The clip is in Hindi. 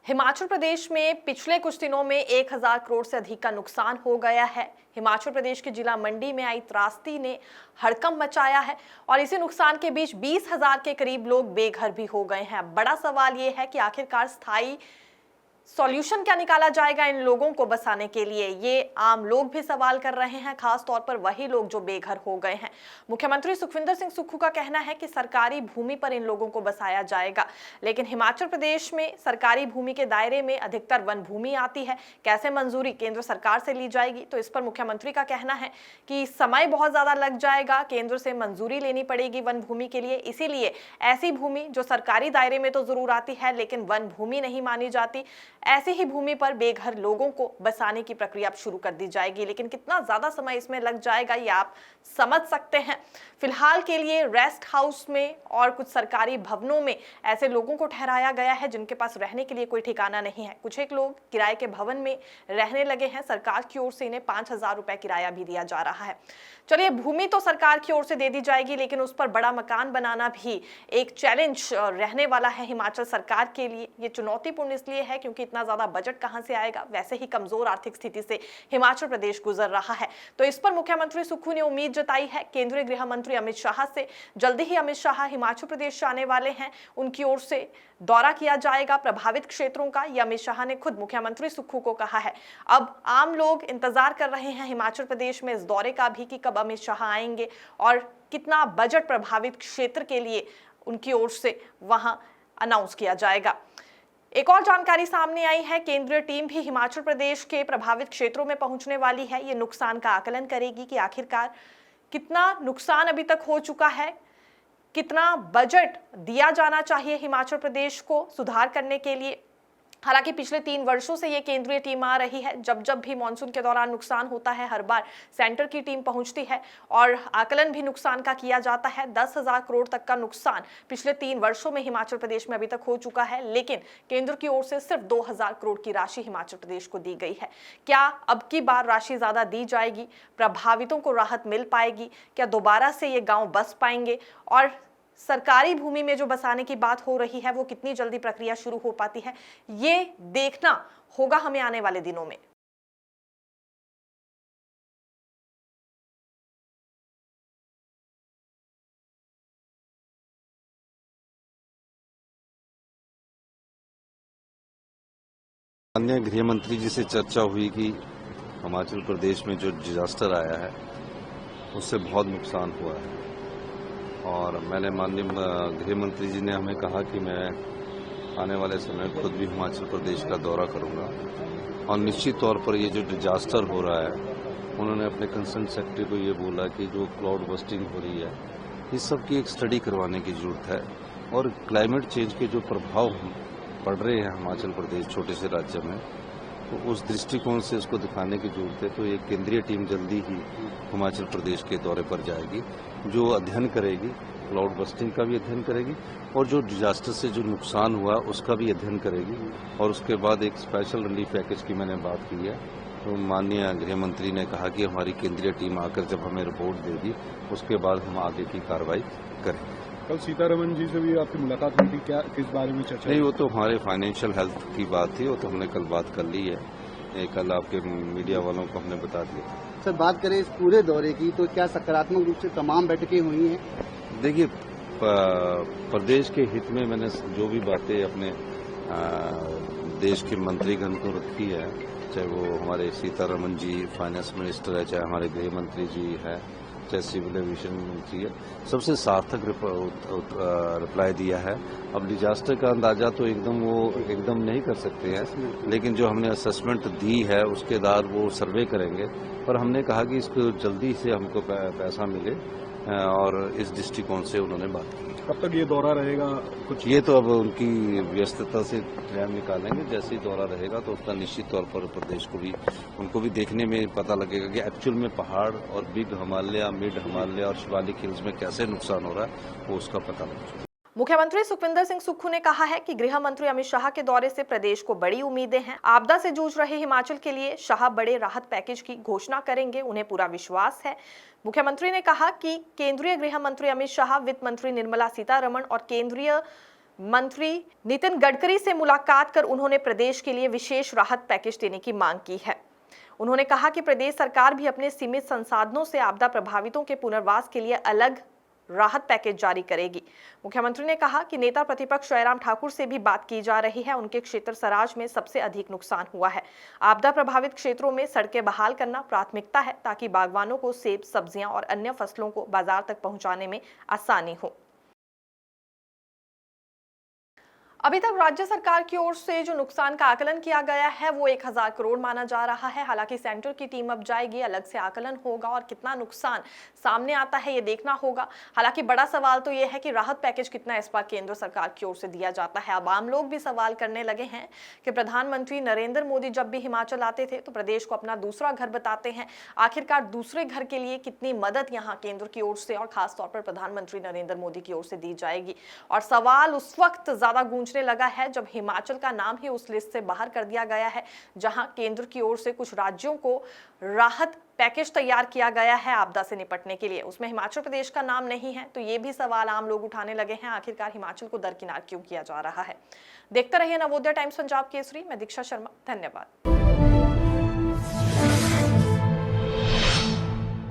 हिमाचल प्रदेश में पिछले कुछ दिनों में 1000 करोड़ से अधिक का नुकसान हो गया है। हिमाचल प्रदेश के जिला मंडी में आई त्रासदी ने हड़कंप मचाया है और इसी नुकसान के बीच 20,000 के करीब लोग बेघर भी हो गए हैं। बड़ा सवाल ये है कि आखिरकार स्थायी सॉल्यूशन क्या निकाला जाएगा इन लोगों को बसाने के लिए। ये आम लोग भी सवाल कर रहे हैं, खास तौर पर वही लोग जो बेघर हो गए हैं। मुख्यमंत्री सुखविंदर सिंह सुक्खू का कहना है कि सरकारी भूमि पर इन लोगों को बसाया जाएगा, लेकिन हिमाचल प्रदेश में सरकारी भूमि के दायरे में अधिकतर वन भूमि आती है। कैसे मंजूरी केंद्र सरकार से ली जाएगी, तो इस पर मुख्यमंत्री का कहना है कि समय बहुत ज्यादा लग जाएगा, केंद्र से मंजूरी लेनी पड़ेगी वन भूमि के लिए। इसीलिए ऐसी भूमि जो सरकारी दायरे में तो जरूर आती है लेकिन वन भूमि नहीं मानी जाती, ऐसी ही भूमि पर बेघर लोगों को बसाने की प्रक्रिया अब शुरू कर दी जाएगी। लेकिन कितना ज्यादा समय इसमें लग जाएगा ये आप समझ सकते हैं। फिलहाल के लिए रेस्ट हाउस में और कुछ सरकारी भवनों में ऐसे लोगों को ठहराया गया है जिनके पास रहने के लिए कोई ठिकाना नहीं है। कुछ एक लोग किराए के भवन में रहने लगे हैं। सरकार की ओर से इन्हें 5,000 रुपए किराया भी दिया जा रहा है। चलिए, भूमि तो सरकार की ओर से दे दी जाएगी, लेकिन उस पर बड़ा मकान बनाना भी एक चैलेंज रहने वाला है हिमाचल सरकार के लिए। ये चुनौतीपूर्ण इसलिए है क्योंकि इतना ज्यादा बजट कहां से आएगा, वैसे ही कमजोर आर्थिक स्थिति से हिमाचल प्रदेश गुजर रहा है। तो इस पर मुख्यमंत्री सुक्खू ने उम्मीद जताई है। केंद्रीय गृह मंत्री अमित शाह से जल्दी ही अमित शाह हिमाचल प्रदेश आने वाले हैं, उनकी ओर से दौरा किया जाएगा प्रभावित क्षेत्रों का। यह अमित शाह ने खुद मुख्यमंत्री सुक्खू को कहा है। अब आम लोग इंतजार कर रहे हैं हिमाचल प्रदेश में इस दौरे का भी कि कब अमित शाह आएंगे और कितना बजट प्रभावित क्षेत्र के लिए उनकी ओर से वहां अनाउंस किया जाएगा। एक और जानकारी सामने आई है, केंद्रीय टीम भी हिमाचल प्रदेश के प्रभावित क्षेत्रों में पहुंचने वाली है। ये नुकसान का आकलन करेगी कि आखिरकार कितना नुकसान अभी तक हो चुका है, कितना बजट दिया जाना चाहिए हिमाचल प्रदेश को सुधार करने के लिए। हालांकि पिछले 3 वर्षों से ये केंद्रीय टीम आ रही है। जब जब भी मानसून के दौरान नुकसान होता है, हर बार सेंटर की टीम पहुंचती है और आकलन भी नुकसान का किया जाता है। 10,000 करोड़ तक का नुकसान पिछले 3 वर्षों में हिमाचल प्रदेश में अभी तक हो चुका है, लेकिन केंद्र की ओर से सिर्फ 2,000 करोड़ की राशि हिमाचल प्रदेश को दी गई है। क्या अब की बार राशि ज्यादा दी जाएगी? प्रभावितों को राहत मिल पाएगी? क्या दोबारा से ये गाँव बस पाएंगे? और सरकारी भूमि में जो बसाने की बात हो रही है वो कितनी जल्दी प्रक्रिया शुरू हो पाती है, ये देखना होगा हमें आने वाले दिनों में। माननीय गृह मंत्री जी से चर्चा हुई कि हिमाचल प्रदेश में जो डिजास्टर आया है उससे बहुत नुकसान हुआ है और मैंने माननीय गृह मंत्री जी ने हमें कहा कि मैं आने वाले समय खुद भी हिमाचल प्रदेश का दौरा करूंगा और निश्चित तौर पर ये जो डिजास्टर हो रहा है, उन्होंने अपने कंसर्न सेक्रेटरी को ये बोला कि जो क्लाउड बस्टिंग हो रही है इस सब की एक स्टडी करवाने की जरूरत है और क्लाइमेट चेंज के जो प्रभाव पड़ रहे हैं हिमाचल प्रदेश छोटे से राज्य में, तो उस दृष्टिकोण से इसको दिखाने की जरूरत है। तो एक केंद्रीय टीम जल्दी ही हिमाचल प्रदेश के दौरे पर जाएगी जो अध्ययन करेगी, क्लाउड बस्टिंग का भी अध्ययन करेगी और जो डिजास्टर से जो नुकसान हुआ उसका भी अध्ययन करेगी और उसके बाद एक स्पेशल रिलीफ पैकेज की मैंने बात की है। तो माननीय गृह मंत्री ने कहा कि हमारी केंद्रीय टीम आकर जब हमें रिपोर्ट देगी उसके बाद हम आगे की कार्रवाई करेंगे। कल सीतारमण जी से भी आपकी मुलाकात हुई थी, क्या किस बारे में चर्चा? नहीं, वो तो हमारे फाइनेंशियल हेल्थ की बात थी, वो तो हमने कल बात कर ली है। कल आपके मीडिया वालों को हमने बता दिया। सर, बात करें इस पूरे दौरे की तो क्या सकारात्मक रूप से तमाम बैठकें हुई हैं? देखिए, प्रदेश के हित में मैंने जो भी बातें अपने देश के मंत्रीगण को रखी है, चाहे वो हमारे सीतारमण जी फाइनेंस मिनिस्टर है, चाहे हमारे गृह मंत्री जी है, चाहे सिविल एविएशन मंत्री है, सबसे सार्थक रिप्लाई दिया है। अब डिजास्टर का अंदाजा तो एकदम नहीं कर सकते हैं, लेकिन जो हमने असेसमेंट दी है उसके बाद वो सर्वे करेंगे और हमने कहा कि इसको जल्दी से हमको पैसा मिले और इस दृष्टिकोण से उन्होंने बात की। कब तक ये दौरा रहेगा कुछ? ये तो अब उनकी व्यस्तता से टाइम निकालेंगे, जैसे ही दौरा रहेगा तो उसका निश्चित तौर पर प्रदेश को भी उनको भी देखने में पता लगेगा कि एक्चुअल में पहाड़ और बिग हिमालय, मिड हिमालय और शिवालिक हिल्स में कैसे नुकसान हो रहा है वो उसका पता लगेगा। मुख्यमंत्री सुखविंदर सिंह सुक्खू ने कहा है कि गृह मंत्री अमित शाह के दौरे से प्रदेश को बड़ी उम्मीदें हैं। आपदा से जूझ रहे हिमाचल के लिए शाह बड़े राहत पैकेज की घोषणा करेंगे, उन्हें पूरा विश्वास है। मुख्यमंत्री ने कहा कि केंद्रीय गृह मंत्री अमित शाह, वित्त मंत्री निर्मला सीतारमण और केंद्रीय मंत्री नितिन गडकरी से मुलाकात कर उन्होंने प्रदेश के लिए विशेष राहत पैकेज देने की मांग की है। उन्होंने कहा कि प्रदेश सरकार भी अपने सीमित संसाधनों से आपदा प्रभावितों के पुनर्वास के लिए अलग राहत पैकेज जारी करेगी। मुख्यमंत्री ने कहा कि नेता प्रतिपक्ष जयराम ठाकुर से भी बात की जा रही है। उनके क्षेत्र सराज में सबसे अधिक नुकसान हुआ है। आपदा प्रभावित क्षेत्रों में सड़कें बहाल करना प्राथमिकता है ताकि बागवानों को सेब, सब्जियां और अन्य फसलों को बाजार तक पहुंचाने में आसानी हो। अभी तक राज्य सरकार की ओर से जो नुकसान का आकलन किया गया है वो 1000 करोड़ माना जा रहा है। हालांकि सेंटर की टीम अब जाएगी, अलग से आकलन होगा और कितना नुकसान सामने आता है ये देखना होगा। हालांकि बड़ा सवाल तो ये है कि राहत पैकेज कितना इस बार केंद्र सरकार की ओर से दिया जाता है। अब आम लोग भी सवाल करने लगे हैं कि प्रधानमंत्री नरेंद्र मोदी जब भी हिमाचल आते थे तो प्रदेश को अपना दूसरा घर बताते हैं। आखिरकार दूसरे घर के लिए कितनी मदद यहाँ केंद्र की ओर से और खासतौर पर प्रधानमंत्री नरेंद्र मोदी की ओर से दी जाएगी। और सवाल उस वक्त ज्यादा गूंजने लगा है जब हिमाचल का नाम ही उस लिस्ट से बाहर कर दिया गया है, जहां केंद्र की ओर से कुछ राज्यों को राहत पैकेज तैयार किया गया है आपदा से निपटने के लिए। उसमें हिमाचल प्रदेश का नाम नहीं है, तो ये भी सवाल आम लोग उठाने लगे हैं, आखिरकार हिमाचल को दरकिनार क्यों किया जा रहा है। देखते रहिए नवोदय टाइम्स पंजाब केसरी। मैं दीक्षा शर्मा, धन्यवाद।